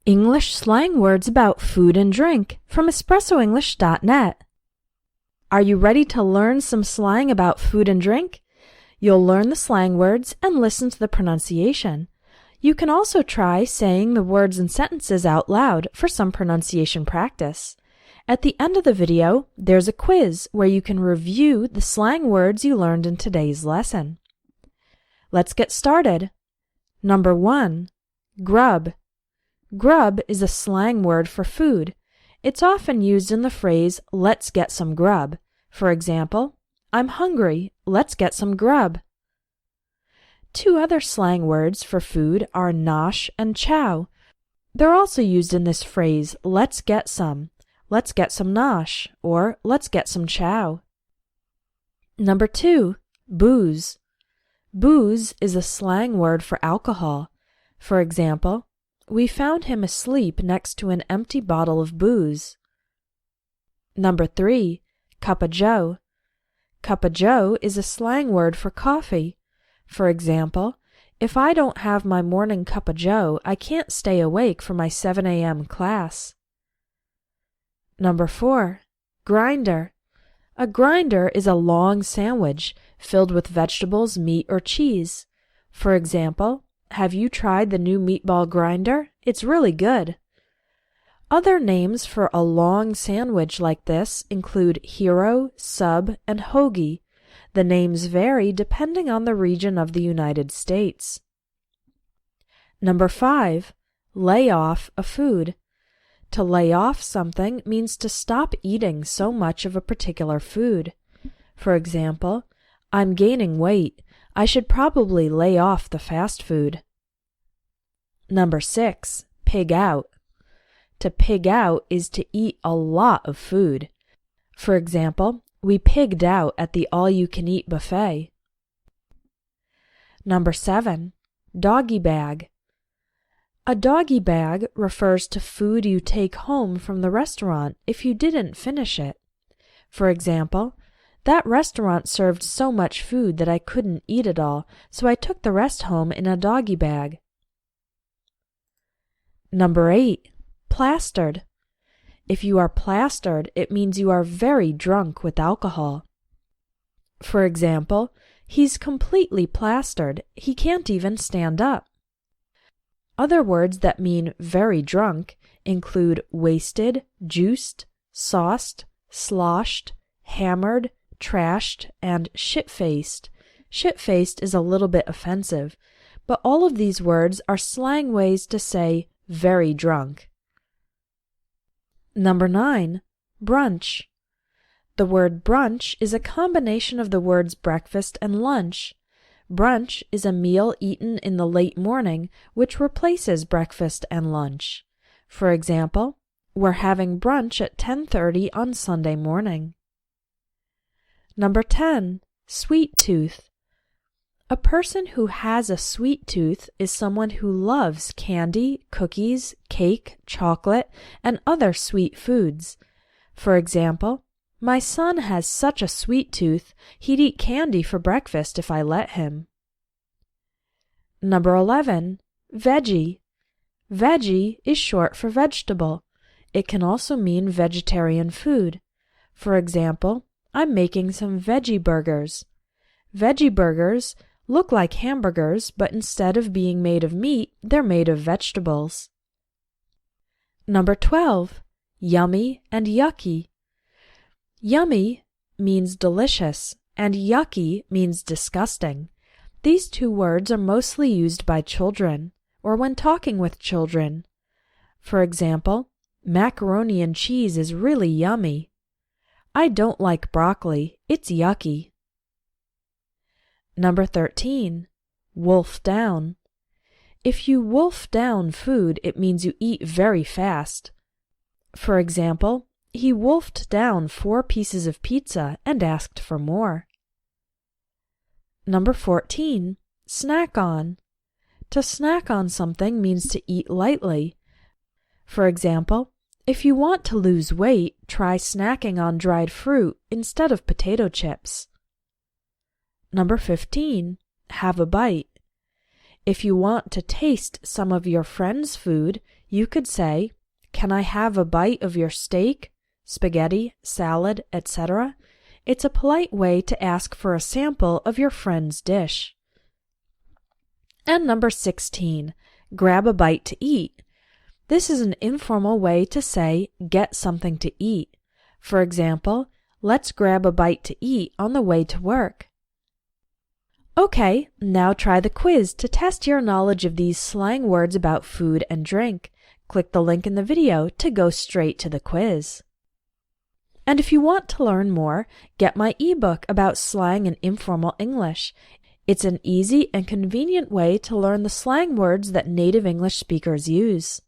English slang words about food and drink from espressoenglish.net. Are you ready to learn some slang about food and drink? You'll learn the slang words and listen to the pronunciation. You can also try saying the words and sentences out loud for some pronunciation practice. At the end of the video, there's a quiz where you can review the slang words you learned in today's lesson. Let's get started. Number 1. Grub. Grub is a slang word for food. It's often used in the phrase, let's get some grub. For example, I'm hungry, let's get some grub. Two other slang words for food are nosh and chow. They're also used in this phrase, let's get some nosh, or let's get some chow. Number 2, booze. Booze is a slang word for alcohol. For example, we found him asleep next to an empty bottle of booze. Number 3, cup of joe. Cup of joe is a slang word for coffee. For example, if I don't have my morning cup of joe, I can't stay awake for my 7 a.m. class. Number 4, grinder. A grinder is a long sandwich filled with vegetables, meat, or cheese. For example, have you tried the new meatball grinder? It's really good. Other names for a long sandwich like this include hero, sub, and hoagie. The names vary depending on the region of the United States. Number 5, lay off a food. To lay off something means to stop eating so much of a particular food. For example, I'm gaining weight. I should probably lay off the fast food. Number 6, pig out. To pig out is to eat a lot of food. For example, we pigged out at the all-you-can-eat buffet. Number 7, doggy bag. A doggy bag refers to food you take home from the restaurant if you didn't finish it. For example, that restaurant served so much food that I couldn't eat it all, so I took the rest home in a doggy bag. Number 8, plastered. If you are plastered, it means you are very drunk with alcohol. For example, he's completely plastered. He can't even stand up. Other words that mean very drunk include wasted, juiced, sauced, sloshed, hammered, trashed, and shit-faced. Shit-faced is a little bit offensive, but all of these words are slang ways to say very drunk. Number 9, brunch. The word brunch is a combination of the words breakfast and lunch. Brunch is a meal eaten in the late morning which replaces breakfast and lunch. For example, we're having brunch at 10:30 on Sunday morning. Number 10, sweet tooth. A person who has a sweet tooth is someone who loves candy, cookies, cake, chocolate, and other sweet foods. For example, my son has such a sweet tooth, he'd eat candy for breakfast if I let him. Number 11, veggie. Veggie is short for vegetable. It can also mean vegetarian food. For example, I'm making some veggie burgers. Veggie burgers look like hamburgers, but instead of being made of meat, they're made of vegetables. Number 12, yummy and yucky. Yummy means delicious, and yucky means disgusting. These two words are mostly used by children, or when talking with children. For example, macaroni and cheese is really yummy. I don't like broccoli, it's yucky. Number 13, wolf down. If you wolf down food, it means you eat very fast. For example, he wolfed down 4 pieces of pizza and asked for more. Number 14, snack on. To snack on something means to eat lightly. For example, if you want to lose weight, try snacking on dried fruit instead of potato chips. Number 15, have a bite. If you want to taste some of your friend's food, You could say, "Can I have a bite of your steak, spaghetti, salad, etc.?" It's a polite way to ask for a sample of your friend's dish. And number 16, grab a bite to eat. This is an informal way to say, get something to eat. For example, let's grab a bite to eat on the way to work. Okay, now try the quiz to test your knowledge of these slang words about food and drink. Click the link in the video to go straight to the quiz. And if you want to learn more, get my ebook about slang and informal English. It's an easy and convenient way to learn the slang words that native English speakers use.